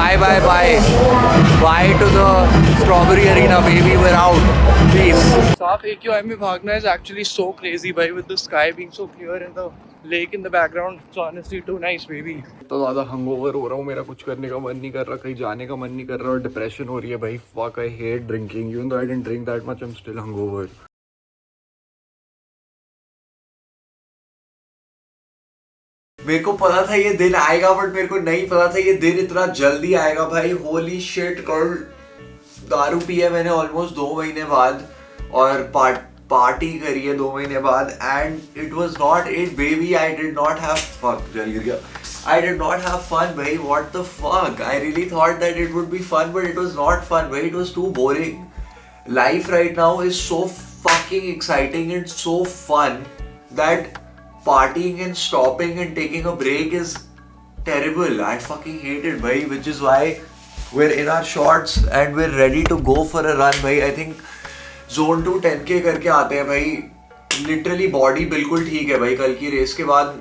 Bye to the Strawberry Arena, baby. We're out. Peace. South AQI में भागना is actually so crazy, भाई, with the sky being so clear and the lake in the background. It's honestly too nice, baby. तो ज़्यादा hungover हो रहा हूँ, मेरा कुछ करने का मन नहीं कर रहा, कहीं जाने का मन नहीं कर रहा और डिप्रेशन हो रही है भाई. Fuck, I hate drinking. Even though I didn't drink that much, I'm still hungover. मेरे को पता था ये दिन आएगा बट मेरे को नहीं पता था ये दिन इतना जल्दी आएगा भाई. Holy shit. कल दारू पी है मैंने ऑलमोस्ट 2 महीने बाद और पार्टी करी है 2 महीने बाद and it was not it baby. I did not have fuck जल गिर गया. I did not have fun भाई. What the fuck? I really thought that it would be fun but it was not fun भाई. It was too boring. Life right now is so fucking exciting and so fun that partying and stopping and taking a break is terrible. I fucking hate it, bhai, which is why we're in our shorts and we're ready to go for a run, bhai. I think zone 2 10k करके आते हैं भाई. Literally body बिल्कुल ठीक है भाई. कल की रेस के बाद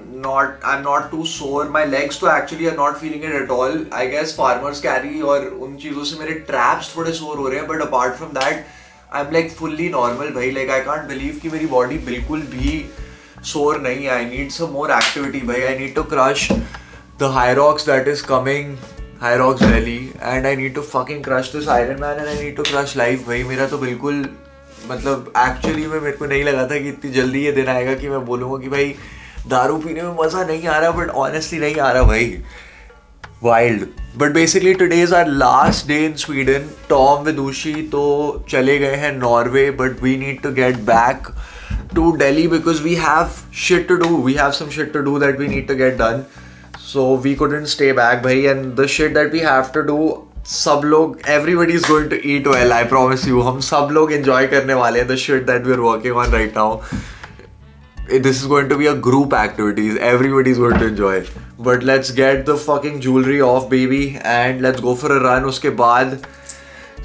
I'm not too sore. My legs तो actually are not feeling it at all. I guess farmers carry और उन चीज़ों से मेरे traps थोड़े sore हो रहे हैं. But apart from that, I'm like fully normal भाई. Like I can't believe कि मेरी body बिल्कुल भी sore nahi hai. I need some more activity bhai. I need to crush the Hyrox that is coming, Hyrox Delhi, and I need to fucking crush this Ironman and I need to crush life bhai. मेरा तो बिल्कुल मतलब actually में मेरे को नहीं लगा था कि इतनी जल्दी ये दिन आएगा कि मैं बोलूँगा कि भाई दारू पीने में मज़ा नहीं आ रहा. बट ऑनेस्टली नहीं आ रहा भाई. Wild. But basically today is our last day in Sweden. Tom Vidushi तो चले गए हैं Norway but we need to get back to Delhi because we have shit to do. We have some shit to do that we need to get done. So we couldn't stay back, bhai. And the shit that we have to do, सब लोग, everybody is going to eat well. I promise you. हम सब लोग enjoy करने वाले हैं the shit that we're working on right now. This is going to be a group activities. Everybody is going to enjoy. But let's get the fucking jewelry off, baby, and let's go for a run. उसके बाद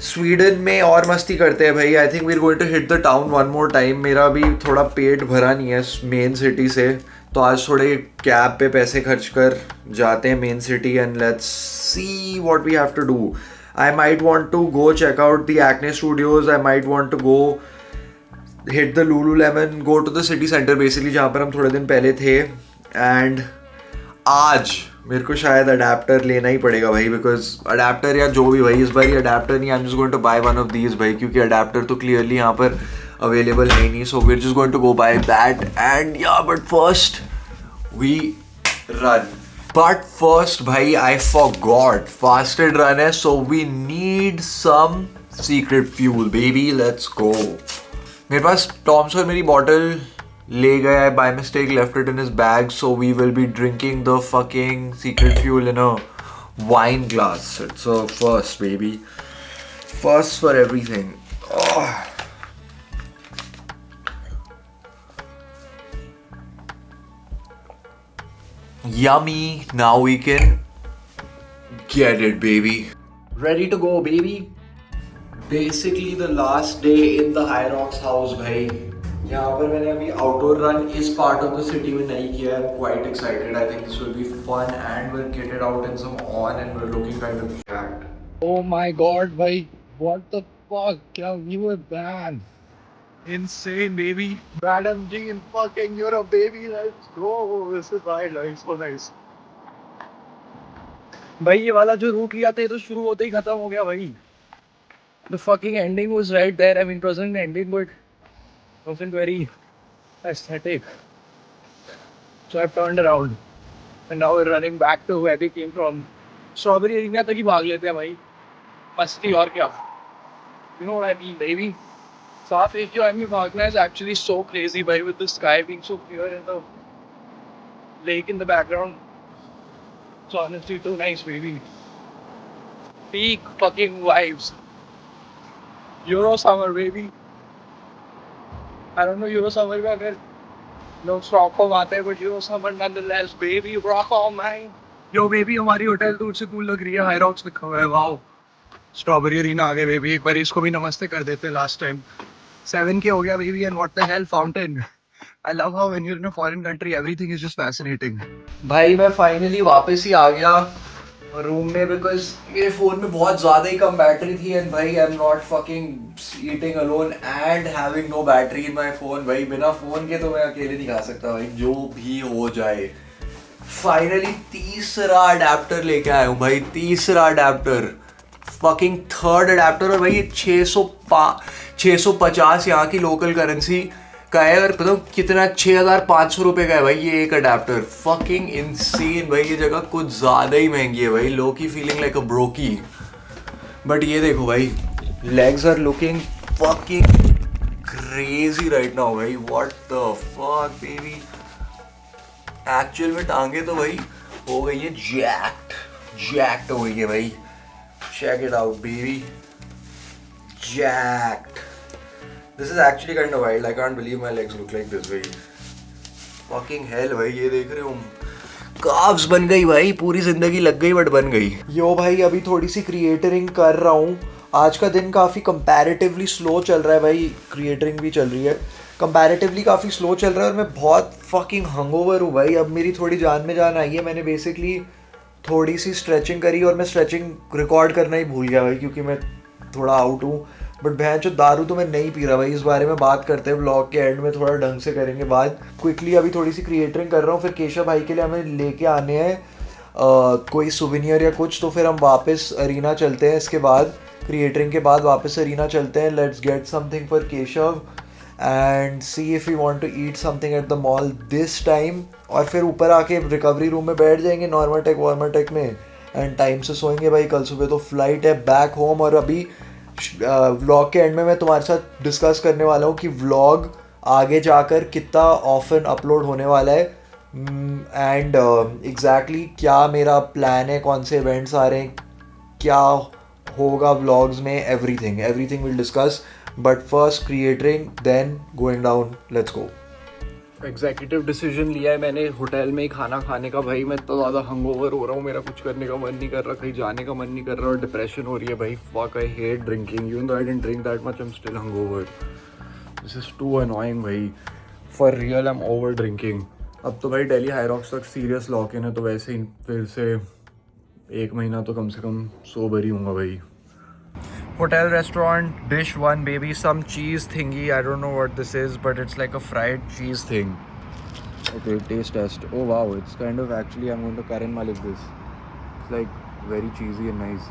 Sweden में और मस्ती करते हैं भाई. I think we are going to hit the town one more time. मेरा अभी थोड़ा पेट भरा नहीं है मेन सिटी से तो आज थोड़े कैब पे पैसे खर्च कर जाते हैं main city and let's see what we have to do. I might want to go check out the Acne studios. I might want to go hit the Lululemon, go to the city centre basically जहाँ पर हम थोड़े दिन पहले थे. And आज मेरे को शायद अडेप्टर लेना ही पड़ेगा भाई बिकॉज अडेप्टर या जो भी भाई इस बार ये अडेप्टर नहीं. I am just going to buy one of these भाई क्योंकि अडेप्टर तो क्लियरली यहाँ पर अवेलेबल है नहीं. So we are just going to go by that end yeah but first we run. But first भाई आई फॉरगॉट फास्टेड रन है so we need some secret fuel baby. Let's go. मेरे पास Tom's और मेरी bottle ले गया है by mistake, left it in his bag, so we will be drinking the fucking secret fuel in a wine glass. It's a first, baby. First for everything. Oh. Yummy. Now we can get it, baby. Ready to go, baby. Basically the last day in the Hyrox house, bhai. यहाँ पर मैंने अभी outdoor run इस part of the city में नहीं किया है. Quite excited. I think this will be fun and we're kitted out in some on and we're looking kind of jacked. Oh my god भाई, what the fuck, क्या view है man. Insane baby. Madam G in fucking Europe baby. Let's go. This is nice, so nice. भाई ये वाला जो root लिया था ये तो शुरू होते ही खत्म हो गया भाई. The fucking ending was right there. I mean it wasn't an ending but wasn't very aesthetic. So I've turned around and now we're running back to where we came from. Strawberry Arena तक ही भाग लेते हैं भाई. मस्ती और क्या. You know what I mean, baby. South AQI में भागना is actually so crazy भाई with the sky being so clear and the lake in the background. It's honestly too nice, baby. Peak fucking vibes. Euro summer, baby. I don't know Euro summer में अगर लोग Stockholm आते हैं but Euro summer nonetheless, baby, rock on man. Yo baby, हमारी hotel दूर से cool लग रही है. हाईरॉक्स लिखा हुआ है. वाओ. स्ट्रॉबेरी अरीना आ गए बेबी. एक बार इसको भी नमस्ते कर देते हैं. लास्ट टाइम 7K हो गया baby. And what the hell fountain. I love how when you are in a foreign country everything is just fascinating. भाई मैं फाइनली वापस ही आ गया रूम में बिकॉज मेरे फ़ोन में बहुत ज़्यादा ही कम बैटरी थी एंड भाई I am not fucking eating alone and having no battery in my phone. भाई बिना फ़ोन के तो मैं अकेले नहीं खा सकता भाई, जो भी हो जाए। फाइनली तीसरा अडेप्टर लेके आया हूँ भाई, तीसरा अडेप्टर, फकिंग थर्ड अडेप्टर। और भाई ये 650 यहाँ की लोकल करेंसी का है और पता कितना, 6500 रुपये का है भाई ये एक अडेप्टर। फकिंग इनसेन भाई, ये जगह कुछ ज़्यादा ही महंगी है भाई, low key feeling like a brokie. But ये देखो भाई, legs are looking fucking crazy right now भाई, what the fuck baby. Actual में टांगे तो भाई हो गई है जैक्ट हो गई है भाई। चेक इट आउट बेबी, जैक्ट। This is actually kind of wild. I can't believe my legs look like this भाई। Fucking hell भाई, ये देख रहे हो, काब्स बन गई भाई, पूरी जिंदगी लग गई बट बन गई। यो भाई अभी थोड़ी सी क्रिएटरिंग कर रहा हूँ। आज का दिन काफ़ी कंपैरेटिवली स्लो चल रहा है भाई, क्रिएटरिंग भी चल रही है, कंपैरेटिवली काफ़ी स्लो चल रहा है और मैं बहुत फकिंग हंगओवर हूँ भाई। अब मेरी थोड़ी जान में जान आई है, मैंने बेसिकली थोड़ी सी स्ट्रेचिंग करी और मैं स्ट्रेचिंग रिकॉर्ड करना ही भूल गया भाई क्योंकि मैं थोड़ा आउट हूँ। बट भैं जो दारू तो मैं नहीं पी रहा भाई, इस बारे में बात करते हैं व्लॉग के एंड में, थोड़ा ढंग से करेंगे बात। क्विकली अभी थोड़ी सी क्रिएटरिंग कर रहा हूँ, फिर केशव भाई के लिए हमें लेके आने हैं कोई सुवेनियर या कुछ, तो फिर हम वापस अरीना चलते हैं। इसके बाद क्रिएटरिंग के बाद वापस अरीना चलते हैं। Let's get something for Keshav and see if you want to eat something at the mall this time. और फिर ऊपर आके रिकवरी रूम में बैठ जाएंगे नॉर्मल टेक में एंड टाइम से सोएंगे भाई। कल सुबह तो फ्लाइट है बैक होम। और अभी व्लॉग के एंड में मैं तुम्हारे साथ डिस्कस करने वाला हूँ कि व्लॉग आगे जाकर कितना ऑफन अपलोड होने वाला है एंड एग्जैक्टली क्या मेरा प्लान है, कौन से इवेंट्स आ रहे हैं, क्या होगा व्लॉग्स में, everything will discuss. But first creatine then going down, let's go. Executive decision लिया है मैंने होटल में ही खाना खाने का भाई। मैं तो ज़्यादा हंगओवर हो रहा हूँ, मेरा कुछ करने का मन नहीं कर रहा, कहीं जाने का मन नहीं कर रहा और डिप्रेशन हो रही है भाई। Fuck, I hate drinking, even though I didn't drink that much, I am still hungover. This is too annoying भाई, for real I am over drinking. अब तो भाई दिल्ली हाई रॉक्स तक सीरियस लॉक इन है, तो वैसे ही फिर से 1 महीना तो कम से कम सोबर ही हूँगा भाई। Hotel restaurant, dish one baby, some cheese thingy, I don't know what this is but it's like a fried cheese thing. Okay, taste test. Oh wow, it's kind of, actually I'm going to Karan Malik this. It's like very cheesy and nice.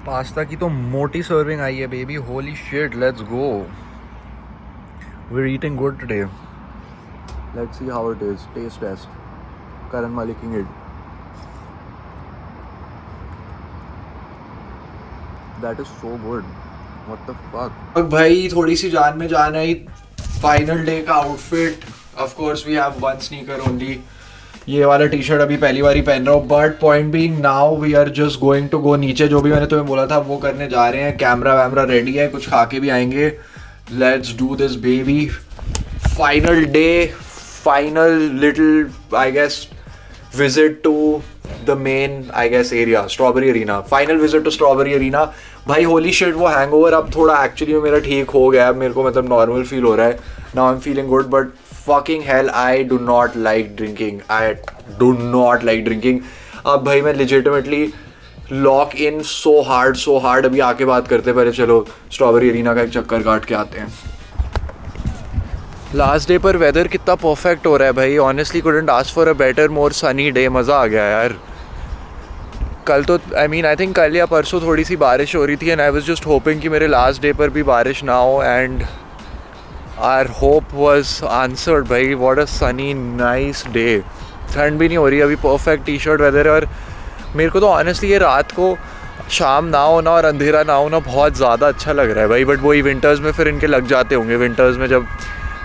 Pasta की तो मोटी serving आई है baby, holy shit, let's go. We're eating good today. Let's see how it is. Taste test. Karan Maliking it. That is so good. What the fuck? अब भाई थोड़ी सी जान में जान आई। फाइनल डे का outfit, of course we have one sneaker only. ये वाला टी शर्ट अभी पहली बार ही पहन रहा हूँ। But point being now we are just going to go नीचे, जो भी मैंने तुम्हें बोला था वो करने जा रहे हैं। कैमरा वैमरा रेडी है, कुछ खा के भी आएंगे। Let's do this baby. Final day, final little I guess visit to the main I guess area, Strawberry Arena. Final visit to Strawberry Arena. भाई holy shit, वो hangover अब थोड़ा एक्चुअली में मेरा ठीक हो गया है, मेरे को मतलब नॉर्मल फील हो रहा है। Now I'm feeling good but fucking hell I do not like drinking. I do not like drinking. अब भाई मैं legitimately lock in so hard. अभी आके बात करते हैं, पहले चलो Strawberry Arena का एक चक्कर काट के आते हैं। लास्ट डे पर वेदर कितना परफेक्ट हो रहा है भाई, honestly couldn't ask for a better more sunny day. मज़ा आ गया यार। कल तो आई थिंक कल या परसों थोड़ी सी बारिश हो रही थी and I was just hoping कि मेरे लास्ट डे पर भी बारिश ना हो and our hope was answered भाई। What a sunny nice day, ठंड भी नहीं हो रही अभी, परफेक्ट टी शर्ट वेदर है। और मेरे को तो ऑनेस्टली ये रात को शाम ना होना और अंधेरा ना होना बहुत ज़्यादा अच्छा लग रहा है भाई। बट वही विंटर्स में फिर इनके लग जाते होंगे, विंटर्स में जब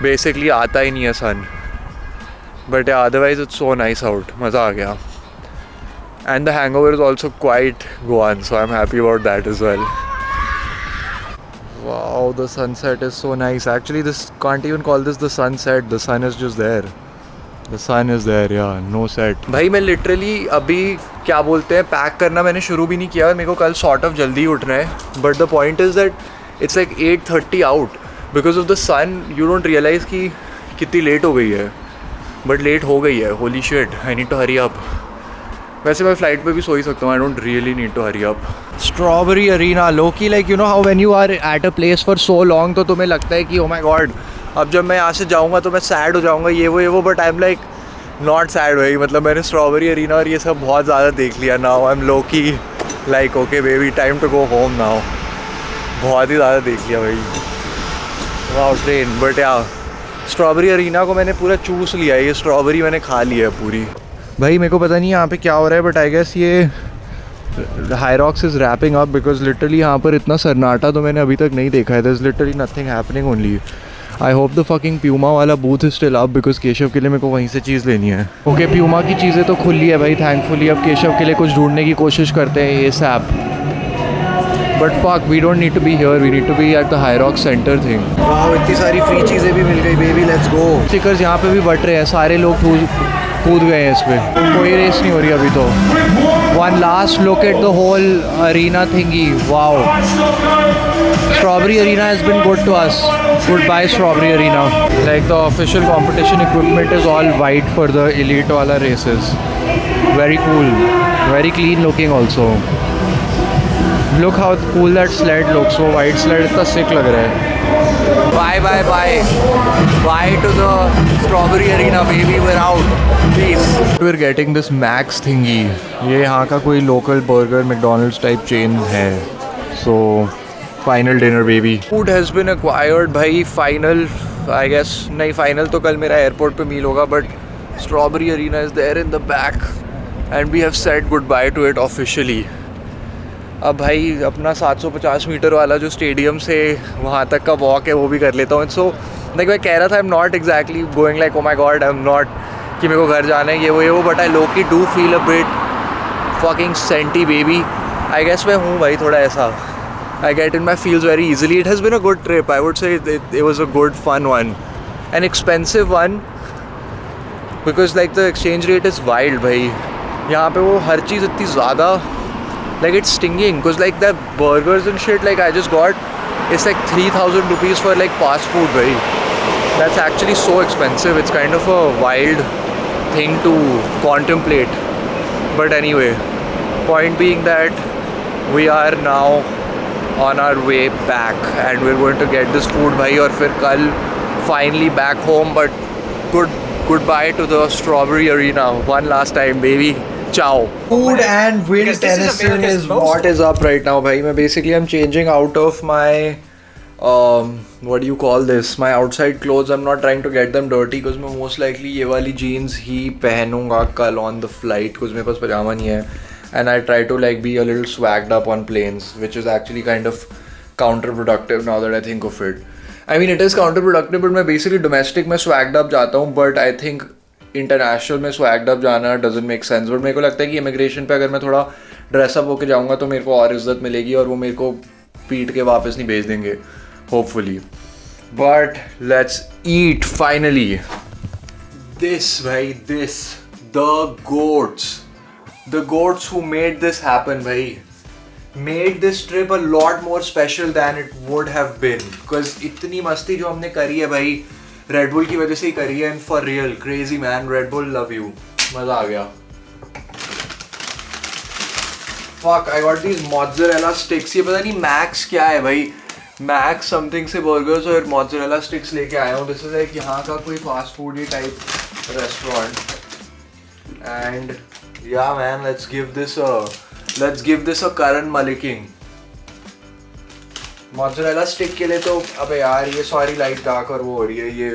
बेसिकली आता ही नहीं है sun. But otherwise it's so nice out, मज़ा आ गया। And the hangover is also quite gone, so I am happy about that as well. Wow, the sunset is so nice. Actually this can't even call this the sunset, the sun is just there, the sun is there, yeah no set. भाई मैं literally अभी क्या बोलते हैं, pack करना मैंने शुरू भी नहीं किया। मेरे को कल सॉर्ट ऑफ जल्दी उठना है। But the point is that it's like 8:30 out because of the sun. You don't realize कि कितनी लेट हो गई है। बट लेट हो गई है, holy shit, I need to hurry up. वैसे मैं फ्लाइट पे भी सो ही सकता हूँ, I don't really need to hurry up. Strawberry arena lowkey, like you know how when you are at a place for so long तो तुम्हें लगता है कि ओ माय गॉड अब जब मैं यहाँ से जाऊँगा तो मैं सैड हो जाऊँगा, ये वो, but I am like not sad भाई। मतलब मैंने स्ट्रॉबेरी अरीना और ये सब बहुत ज़्यादा देख लिया। Now I am lowkey like okay baby time to go home now. बहुत ही ज़्यादा देख लिया भाई, वाओ ट्रेन। बट यार स्ट्रॉबेरी अरीना को मैंने पूरा चूस लिया है, ये स्ट्रॉबेरी मैंने खा लिया है पूरी। भाई मेरे को पता नहीं यहाँ पे क्या हो रहा है, बट आई गेस ये Hyrox is wrapping up because literally यहाँ पर इतना सन्नाटा तो मैंने अभी तक नहीं देखा है। There is literally nothing happening only. I hope the fucking Puma वाला booth is still up because Keshav के लिए मेरे को वहीं से चीज़ लेनी है। ओके प्यूमा की चीज़ें तो खुली है भाई थैंकफुली। अब केशव के लिए कुछ ढूंढने की कोशिश करते हैं ये सैप, but fuck we don't need to be here, we need to be at the Hyrox centre thing. वाह इतनी सारी फ्री चीज़ें भी मिल गई बेबी, लेट्स गो। स्टिकर्स यहाँ पे भी बट रहे हैं, सारे लोग कूद गए हैं इस पर, कोई रेस नहीं हो रही अभी तो। One last look at the whole arena thingy, wow. Strawberry arena has been good to us, goodbye strawberry arena. Like the official competition equipment is all white for the elite वाला races, very cool, very clean looking also. Look how cool that sled looks, वो white sled इतना sick लग रहा है। Bye bye bye bye to the strawberry arena baby, we're out, please. We're getting this Max thingy, ये यहाँ का कोई local burger McDonald's type chain है। So final dinner baby, food has been acquired भाई। Final I guess नहीं, final तो कल मेरा एयरपोर्ट पे मील होगा, but strawberry arena is there in the back end we have said goodbye to it officially. अब भाई अपना 750 मीटर वाला जो स्टेडियम से वहाँ तक का वॉक है वो भी कर लेता हूँ। सो लाइक मैं कह रहा था I am not exactly going like oh my god, I am not कि मेरे को घर जाना है ये वो, but I lowkey do feel a bit fucking senti baby. I guess मैं हूँ भाई थोड़ा ऐसा, I get in my feels very easily. It has been a good trip, I would say it was a good fun one, an expensive one because like the exchange rate is wild भाई। यहाँ पे वो हर चीज़ इतनी ज़्यादा like it's stinging because like the burgers and shit like I just got, it's like 3,000 rupees for like fast food bhai. That's actually so expensive. It's kind of a wild thing to contemplate, but anyway, point being that we are now on our way back and we're going to get this food bhai aur fir kal finally back home. But goodbye to the Strawberry Arena one last time baby. Ciao. Food and Will Tennyson is what is up right now bhai. मैं basically I'm changing out of my what do you call this, my outside clothes. I'm not trying to get them dirty because मैं most likely ये वाली jeans ही पहनूंगा कल on the flight because मेरे पास पजामा नहीं है, and I try to like be a little swagged up on planes, which is actually kind of counterproductive now that I think of it. I mean it is counterproductive, but मैं basically domestic में swagged up जाता हूँ, but I think international में स्वैग्ड up जाना doesn't make sense. But मेरे को लगता है कि इमिग्रेशन पे अगर मैं थोड़ा ड्रेसअप होकर जाऊँगा तो मेरे को और इज्जत मिलेगी और वो मेरे को पीट के वापस नहीं भेज देंगे hopefully. But let's eat finally this भाई, this the goats who made this happen भाई, made this trip a lot more special than it would have been because इतनी मस्ती जो हमने करी है भाई रेड बुल की वजह से ही करी है, and for real crazy man, Red Bull love you, मजा आ गया। Fuck I got these mozzarella sticks, ये पता नहीं मैक्स क्या है भाई, मैक्स समथिंग से बर्गर्स और मोज़रेला स्टिक्स लेके आया हूँ। दिस इज लाइक यहाँ का कोई फास्ट फूड ही type restaurant, and yeah man let's give this a करण मलिकिंग। मोज़रेला स्टिक के लिए तो अबे यार ये सॉरी लाइट डार्क और वो हो रही है, ये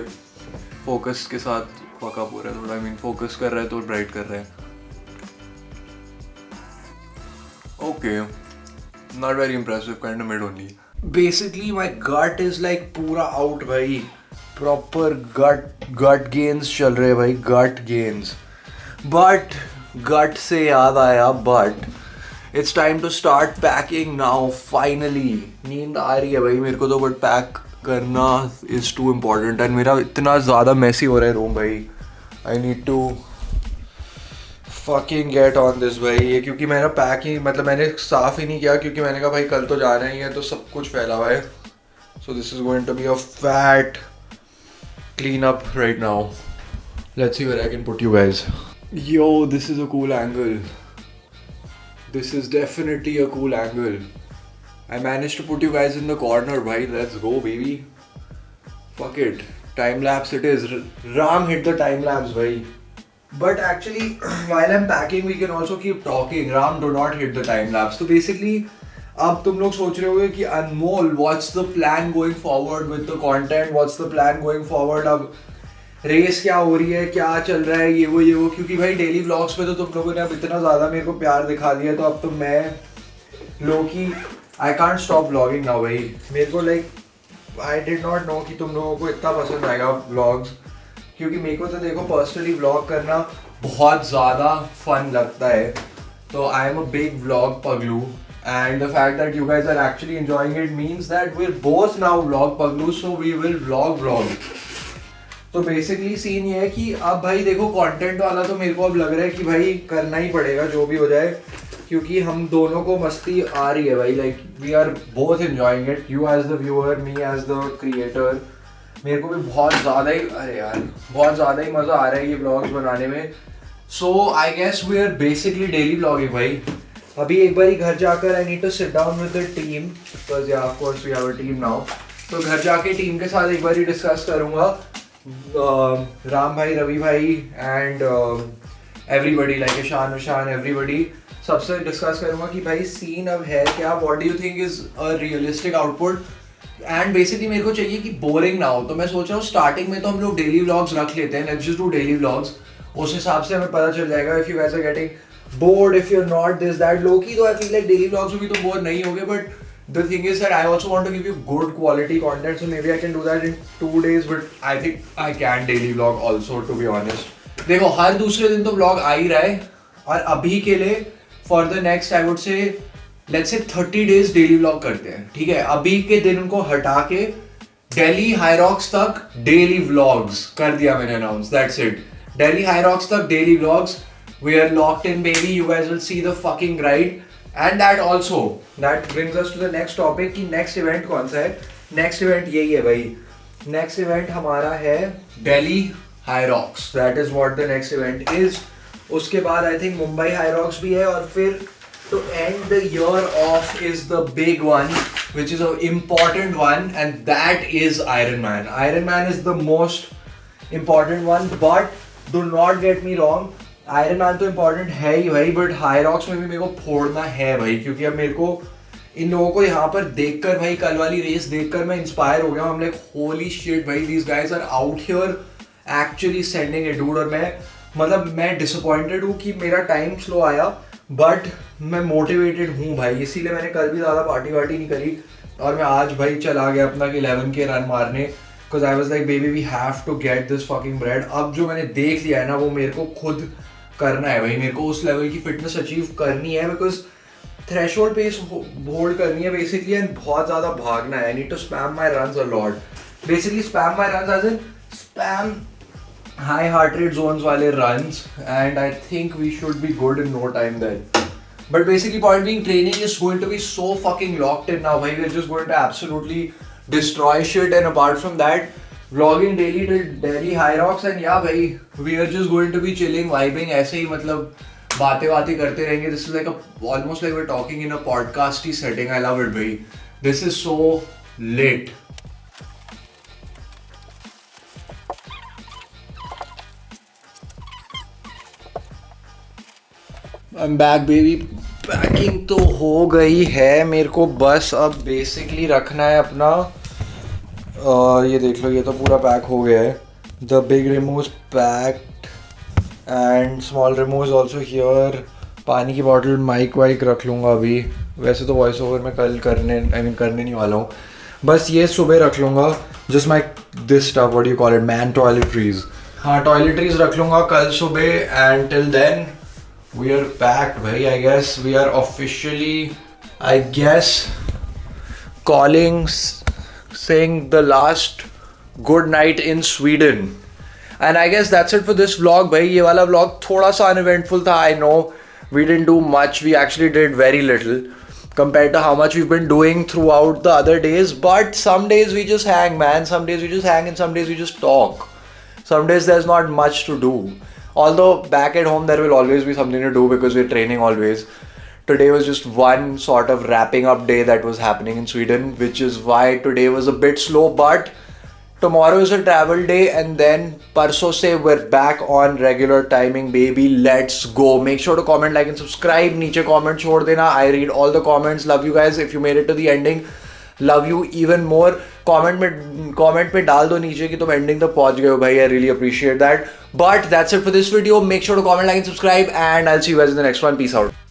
फोकस के साथ पका पूरा थोड़ा, आई मीन फोकस कर रहा है तो ब्राइट कर रहा है। Okay not very impressive, kind of mid only. Basically my gut is like पूरा आउट भाई, प्रॉपर गट गेन्स चल रहे भाई, गट गेन्स। बट गट से याद आया, but it's time to start packing now finally. नींद आ रही है भाई मेरे को तो, बट पैक करना इज़ टू इम्पॉर्टेंट, एंड मेरा इतना ज़्यादा मैसी हो रहा है रूम भाई, I need to fucking get on this भाई। ये क्योंकि मैंने पैक ही मतलब मैंने साफ़ ही नहीं किया क्योंकि मैंने कहा भाई कल तो जाना ही है, तो सब कुछ फैला हुआ है। So this is going to be a fat clean up right now. Let's see where I can put you guys. Yo, this is a cool angle. This is definitely a cool angle. I managed to put you guys in the corner, bhai. Let's go, baby. Fuck it. Time lapse it is. Ram hit the time lapse, bhai. But actually, while I'm packing, we can also keep talking. Ram, do not hit the time lapse. So basically, अब तुम लोग सोच रहे होगे कि अनमोल, what's the plan going forward with the content? What's the plan going forward? अब race क्या हो रही है, क्या चल रहा है, ये वो, क्योंकि भाई डेली व्लॉग्स पे तो तुम लोगों ने अब इतना ज़्यादा मेरे को प्यार दिखा दिया, तो अब तो मैं lowkey I can't stop vlogging now भाई. मेरे को like I did not know कि तुम लोगों को इतना पसंद आएगा व्लॉग्स, क्योंकि मेरे को तो देखो पर्सनली व्लॉग करना बहुत ज़्यादा फन लगता है. तो I am a big vlog पगलू, and the fact that you guys are actually enjoying it means that we're both now vlog paglu, so we will vlog. तो बेसिकली सीन ये है कि अब भाई देखो कंटेंट वाला तो मेरे को अब लग रहा है कि भाई करना ही पड़ेगा जो भी हो जाए, क्योंकि हम दोनों को मस्ती आ रही है भाई. Like we are both enjoying it, you as the viewer, me as the creator. मेरे को भी बहुत ज़्यादा ही, अरे यार बहुत ज़्यादा ही मज़ा आ रहा है ये व्लॉग्स बनाने में. So I guess we are basically daily vlogging भाई. अभी एक बार ही घर जाकर I need to sit down with the team, because yeah of course we have a team now. तो घर जाके टीम के साथ एक बार ही डिस्कस करूँगा, राम भाई, रवि भाई and everybody, like Ishan Vishan, everybody, सबसे डिस्कस करूँगा कि भाई सीन अब है क्या, what do you think is a realistic output. And basically मेरे को चाहिए कि बोरिंग ना हो, तो मैं सोच रहा हूँ स्टार्टिंग में तो हम लोग डेली व्लॉग्स रख लेते हैं. Let's just do daily vlogs, उस हिसाब से हमें पता चल जाएगा if you guys are getting bored, if you're not this that. Loki though I feel like daily vlogs में भी तो bored नहीं होगे, but the thing is that I also want to give you good quality content, so maybe I can do that in 2 days, but I think I can daily vlog also, to be honest. देखो हर दूसरे दिन तो vlog आ ही रहा है, और अभी के लिए for the next I would say let's say 30 days daily vlog करते हैं, ठीक है. अभी के दिन उनको हटा के Delhi High Rocks तक daily vlogs कर दिया मैंने announce, that's it. Delhi High Rocks तक daily vlogs. We are locked in, baby. You guys will see the fucking ride. And that brings us to the next topic कि next event कौन सा है. Next event यही है भाई. Next event हमारा है Delhi High Rocks. That is what the next event is. उसके बाद I think Mumbai High Rocks भी है, और फिर to end the year off is the big one, which is an important one, and that is Ironman. Ironman is the most important one, but do not get me wrong. Iron man तो important है ही भाई, but high rocks में भी मेरे को फोड़ना है भाई, क्योंकि अब मेरे को इन लोगों को यहाँ पर देखकर भाई, कल वाली रेस देखकर मैं इंस्पायर हो गया हूँ. हम लाइक होली शिट भाई, these guys are out here actually sending it dude. और मैं डिसअपॉइंटेड हूँ कि मेरा टाइम स्लो आया, बट मैं मोटिवेटेड हूँ भाई, इसीलिए मैंने कल भी ज़्यादा पार्टी नहीं करी, और मैं आज भाई चला गया अपना 11 के रन मारने, because I was like baby we have to get this fucking bread. अब जो मैंने देख लिया है ना, वो मेरे को खुद करना है भाई. मेरे को उस लेवल की फिटनेस अचीव करनी है, बिकॉज थ्रेशोल्ड पेस होल्ड करनी है बेसिकली, एंड बहुत ज़्यादा भागना है. I need to spam my runs a lot, basically spam my runs as in spam high heart rate zones वाले रन्स, and I think we should be good in no time then. But basically point being, training is going to be so fucking locked in now भाई. We are just going to absolutely destroy shit, and apart from that vlogging daily till Delhi High Rocks, and yeah भाई we are just going to be chilling, vibing, ऐसे ही मतलब बातें करते रहेंगे. This is like almost like we're talking in a podcast setting. I love it भाई. This is so lit. I'm back baby. Packing तो हो गई है, मेरे को बस अब बेसिकली रखना है अपना, ये देख लो, ये तो पूरा पैक हो गया है. The big remove packed and small remove is also here. पानी की बॉटल, माइक वाइक रख लूँगा अभी. वैसे तो वॉइस ओवर मैं कल करने नहीं वाला हूँ, बस ये सुबह रख लूँगा. Just my this stuff, what you call it, man toiletries. हाँ, टॉयलेटरीज रख लूँगा कल सुबह, and till then we are packed bhai. I guess we are officially calling, saying the last good night in Sweden, and I guess that's it for this vlog bhai. ये वाला vlog थोड़ा सा uneventful था. I know we didn't do much, we actually did very little compared to how much we've been doing throughout the other days, but some days we just hang man, some days we just hang, and some days we just talk. some days there's not much to do. Although back at home there will always be something to do because we're training always. Today was just one sort of wrapping up day that was happening in Sweden, which is why today was a bit slow. But tomorrow is a travel day, and then parso se we're back on regular timing, baby. Let's go. Make sure to comment, like and subscribe. नीचे comment छोड़ देना. I read all the comments. Love you guys. If you made it to the ending, love you even more. comment में डाल दो नीचे कि तुम ending तक पहुंच गए हो भाई. I really appreciate that. But that's it for this video. Make sure to comment, like and subscribe, and I'll see you guys in the next one. Peace out.